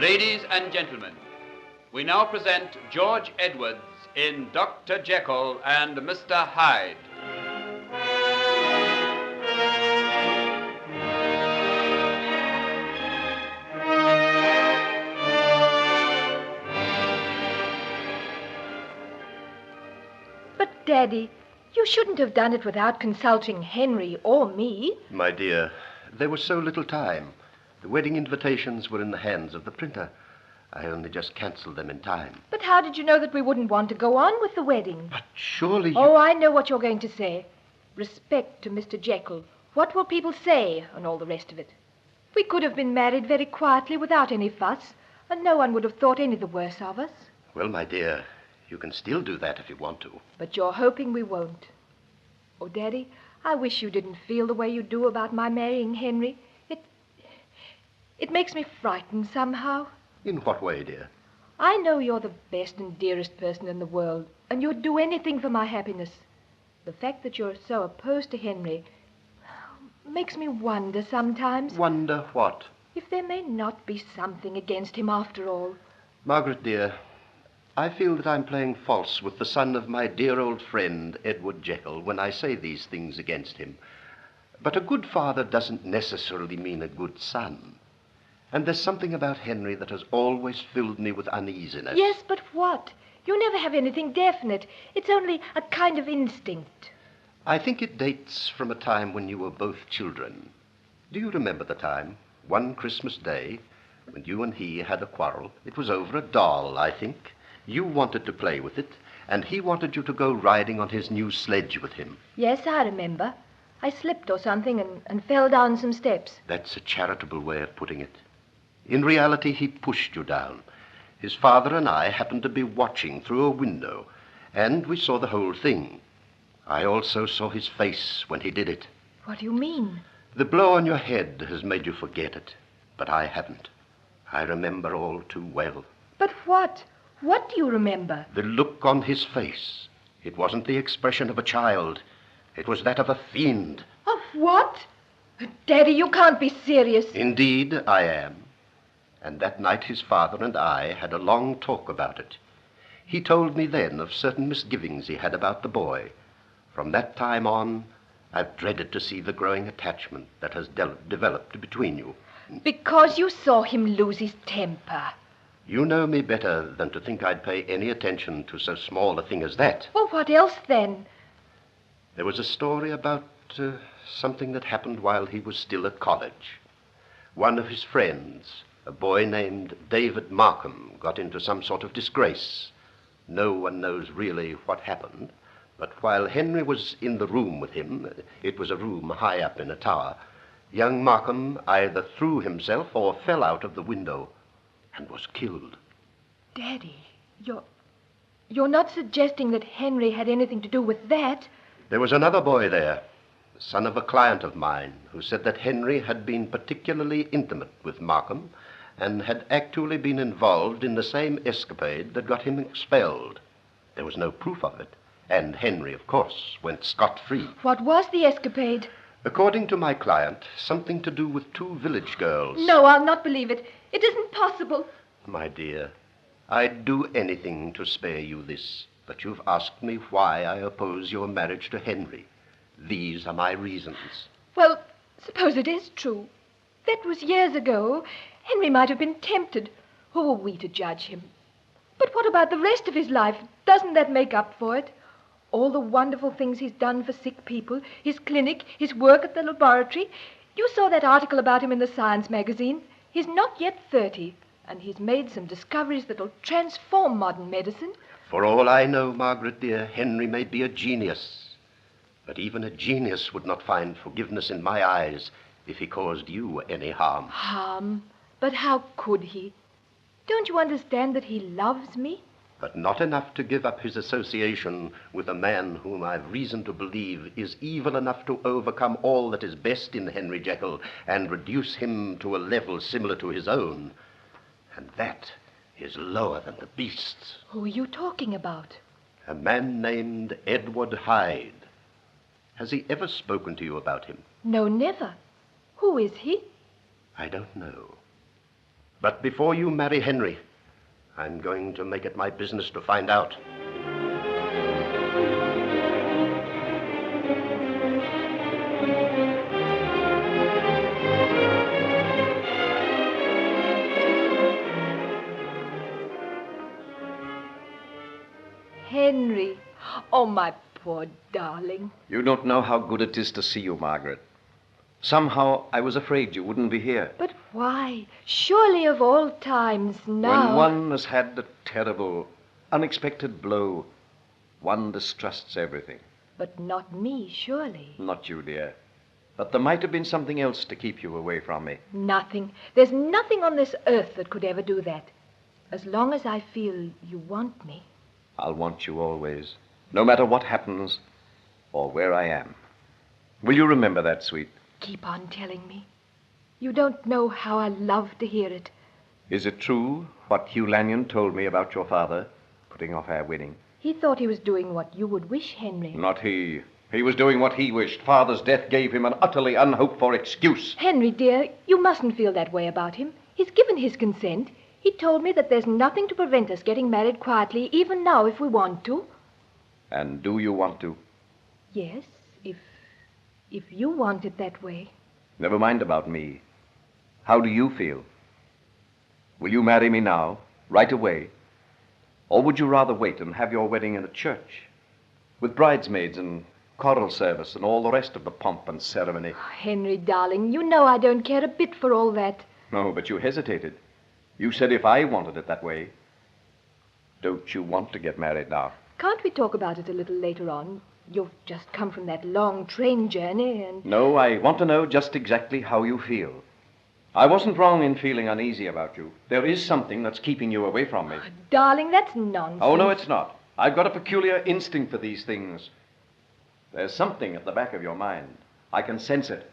Ladies and gentlemen, we now present George Edwards in Dr. Jekyll and Mr. Hyde. But, Daddy, you shouldn't have done it without consulting Henry or me. My dear, there was so little time. The wedding invitations were in the hands of the printer. I only just cancelled them in time. But how did you know that we wouldn't want to go on with the wedding? But surely you... Oh, I know what you're going to say. Respect to Mr. Jekyll. What will people say, and all the rest of it? We could have been married very quietly without any fuss, and no one would have thought any the worse of us. Well, my dear, you can still do that if you want to. But you're hoping we won't. Oh, Daddy, I wish you didn't feel the way you do about my marrying Henry. It makes me frightened somehow. In what way, dear? I know you're the best and dearest person in the world, and you'd do anything for my happiness. The fact that you're so opposed to Henry makes me wonder sometimes. Wonder what? If there may not be something against him after all. Margaret, dear, I feel that I'm playing false with the son of my dear old friend, Edward Jekyll, when I say these things against him. But a good father doesn't necessarily mean a good son. And there's something about Henry that has always filled me with uneasiness. Yes, but what? You never have anything definite. It's only a kind of instinct. I think it dates from a time when you were both children. Do you remember the time, one Christmas day, when you and he had a quarrel? It was over a doll, I think. You wanted to play with it, and he wanted you to go riding on his new sledge with him. Yes, I remember. I slipped or something and fell down some steps. That's a charitable way of putting it. In reality, he pushed you down. His father and I happened to be watching through a window, and we saw the whole thing. I also saw his face when he did it. What do you mean? The blow on your head has made you forget it, but I haven't. I remember all too well. But what? What do you remember? The look on his face. It wasn't the expression of a child. It was that of a fiend. Of what? Daddy, you can't be serious. Indeed, I am. And that night his father and I had a long talk about it. He told me then of certain misgivings he had about the boy. From that time on, I've dreaded to see the growing attachment that has developed between you. Because you saw him lose his temper. You know me better than to think I'd pay any attention to so small a thing as that. Well, what else then? There was a story about something that happened while he was still at college. One of his friends, a boy named David Markham, got into some sort of disgrace. No one knows really what happened, but while Henry was in the room with him, it was a room high up in a tower, young Markham either threw himself or fell out of the window and was killed. Daddy, you're not suggesting that Henry had anything to do with that? There was another boy there, the son of a client of mine, who said that Henry had been particularly intimate with Markham and had actually been involved in the same escapade that got him expelled. There was no proof of it, and Henry, of course, went scot-free. What was the escapade? According to my client, something to do with two village girls. No, I'll not believe it. It isn't possible. My dear, I'd do anything to spare you this, but you've asked me why I oppose your marriage to Henry. These are my reasons. Well, suppose it is true. That was years ago. Henry might have been tempted. Who are we to judge him? But what about the rest of his life? Doesn't that make up for it? All the wonderful things he's done for sick people, his clinic, his work at the laboratory. You saw that article about him in the Science magazine. He's not yet 30, and he's made some discoveries that'll transform modern medicine. For all I know, Margaret, dear, Henry may be a genius. But even a genius would not find forgiveness in my eyes if he caused you any harm. Harm? But how could he? Don't you understand that he loves me? But not enough to give up his association with a man whom I've reason to believe is evil enough to overcome all that is best in Henry Jekyll and reduce him to a level similar to his own. And that is lower than the beasts. Who are you talking about? A man named Edward Hyde. Has he ever spoken to you about him? No, never. Who is he? I don't know. But before you marry Henry, I'm going to make it my business to find out. Henry. Oh, my poor darling. You don't know how good it is to see you, Margaret. Somehow I was afraid you wouldn't be here. But why? Surely of all times now. When one has had a terrible, unexpected blow, one distrusts everything. But not me, surely. Not you, dear. But there might have been something else to keep you away from me. Nothing. There's nothing on this earth that could ever do that. As long as I feel you want me. I'll want you always, no matter what happens or where I am. Will you remember that, sweet? Keep on telling me. You don't know how I love to hear it. Is it true what Hugh Lanyon told me about your father putting off our wedding? He thought he was doing what you would wish, Henry. Not he. He was doing what he wished. Father's death gave him an utterly unhoped-for excuse. Henry, dear, you mustn't feel that way about him. He's given his consent. He told me that there's nothing to prevent us getting married quietly, even now, if we want to. And do you want to? Yes, if you want it that way. Never mind about me. How do you feel? Will you marry me now, right away? Or would you rather wait and have your wedding in a church, with bridesmaids and choral service and all the rest of the pomp and ceremony? Oh, Henry, darling, you know I don't care a bit for all that. No, but you hesitated. You said if I wanted it that way. Don't you want to get married now? Can't we talk about it a little later on? You've just come from that long train journey and... No, I want to know just exactly how you feel. I wasn't wrong in feeling uneasy about you. There is something that's keeping you away from me. Oh, darling, that's nonsense. Oh, no, it's not. I've got a peculiar instinct for these things. There's something at the back of your mind. I can sense it.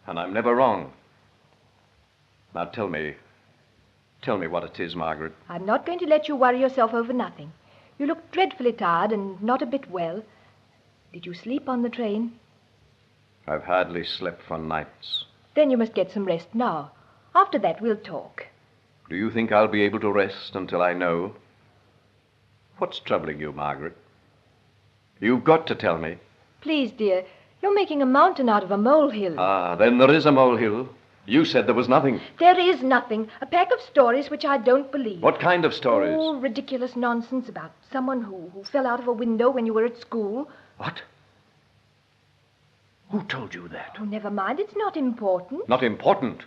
And I'm never wrong. Now tell me what it is, Margaret. I'm not going to let you worry yourself over nothing. You look dreadfully tired and not a bit well. Did you sleep on the train? I've hardly slept for nights. Then you must get some rest now. After that, we'll talk. Do you think I'll be able to rest until I know? What's troubling you, Margaret? You've got to tell me. Please, dear, you're making a mountain out of a molehill. Ah, then there is a molehill. You said there was nothing. There is nothing. A pack of stories which I don't believe. What kind of stories? Oh, ridiculous nonsense about someone who fell out of a window when you were at school. What? Who told you that? Oh, never mind. It's not important. Not important.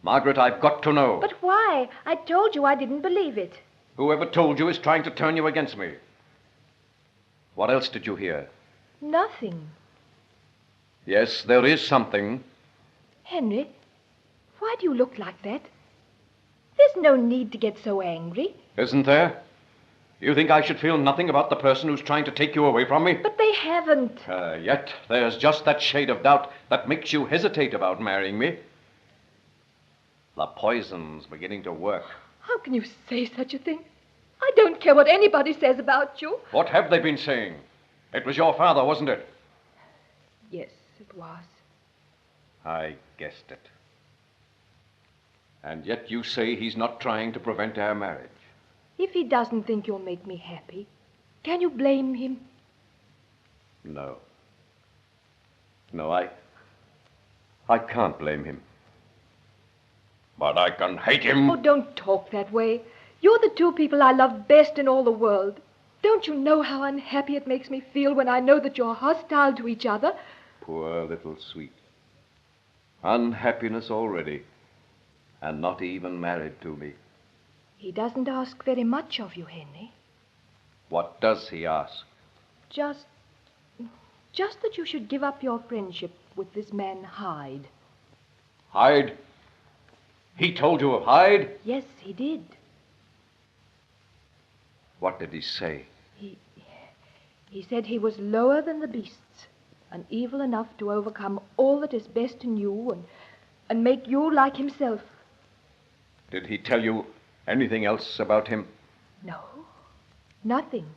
Margaret, I've got to know. But why? I told you I didn't believe it. Whoever told you is trying to turn you against me. What else did you hear? Nothing. Yes, there is something. Henry, why do you look like that? There's no need to get so angry. Isn't there? You think I should feel nothing about the person who's trying to take you away from me? But they haven't. Yet there's just that shade of doubt that makes you hesitate about marrying me. The poison's beginning to work. How can you say such a thing? I don't care what anybody says about you. What have they been saying? It was your father, wasn't it? Yes, it was. I guessed it. And yet you say he's not trying to prevent our marriage. If he doesn't think you'll make me happy, can you blame him? No. No, I can't blame him. But I can hate him. Oh, don't talk that way. You're the two people I love best in all the world. Don't you know how unhappy it makes me feel when I know that you're hostile to each other? Poor little sweet. Unhappiness already, and not even married to me. He doesn't ask very much of you, Henry. What does he ask? Just that you should give up your friendship with this man Hyde. Hyde? He told you of Hyde? Yes, he did. What did he say? He said he was lower than the beasts, and evil enough to overcome all that is best in you and make you like himself. Did he tell you anything else about him? No, nothing.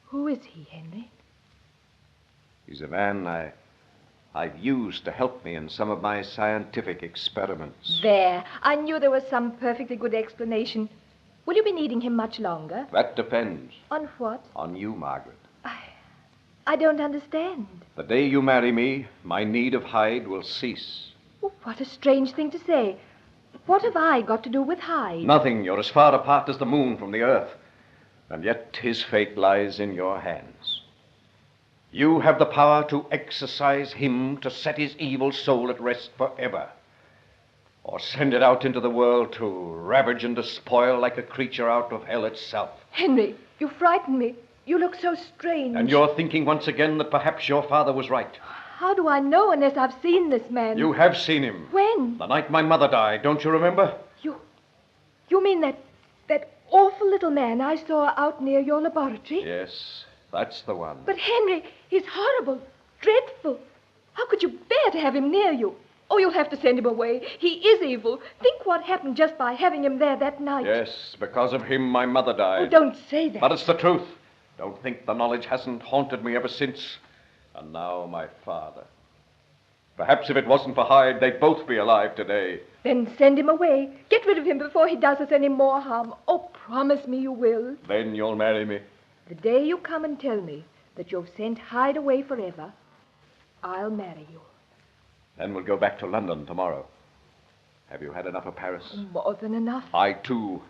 Who is he, Henry? He's a man I've used to help me in some of my scientific experiments. There. I knew there was some perfectly good explanation. Will you be needing him much longer? That depends. On what? On you, Margaret. I don't understand. The day you marry me, my need of Hyde will cease. Oh, what a strange thing to say. What have I got to do with Hyde? Nothing. You're as far apart as the moon from the earth. And yet his fate lies in your hands. You have the power to exorcise him, to set his evil soul at rest forever. Or send it out into the world to ravage and despoil like a creature out of hell itself. Henry, you frighten me. You look so strange. And you're thinking once again that perhaps your father was right. How do I know unless I've seen this man? You have seen him. When? The night my mother died, don't you remember? You mean that awful little man I saw out near your laboratory? Yes, that's the one. But Henry, he's horrible, dreadful. How could you bear to have him near you? Oh, you'll have to send him away. He is evil. Think what happened just by having him there that night. Yes, because of him my mother died. Oh, don't say that. But it's the truth. Don't think the knowledge hasn't haunted me ever since. And now my father. Perhaps if it wasn't for Hyde, they'd both be alive today. Then send him away. Get rid of him before he does us any more harm. Oh, promise me you will. Then you'll marry me. The day you come and tell me that you've sent Hyde away forever, I'll marry you. Then we'll go back to London tomorrow. Have you had enough of Paris? More than enough. I, too.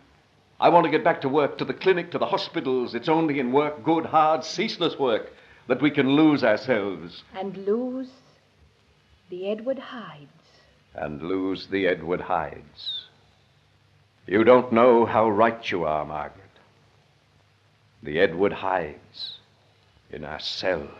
I want to get back to work, to the clinic, to the hospitals. It's only in work, good, hard, ceaseless work, that we can lose ourselves. And lose the Edward Hydes. And lose the Edward Hydes. You don't know how right you are, Margaret. The Edward Hydes in ourselves.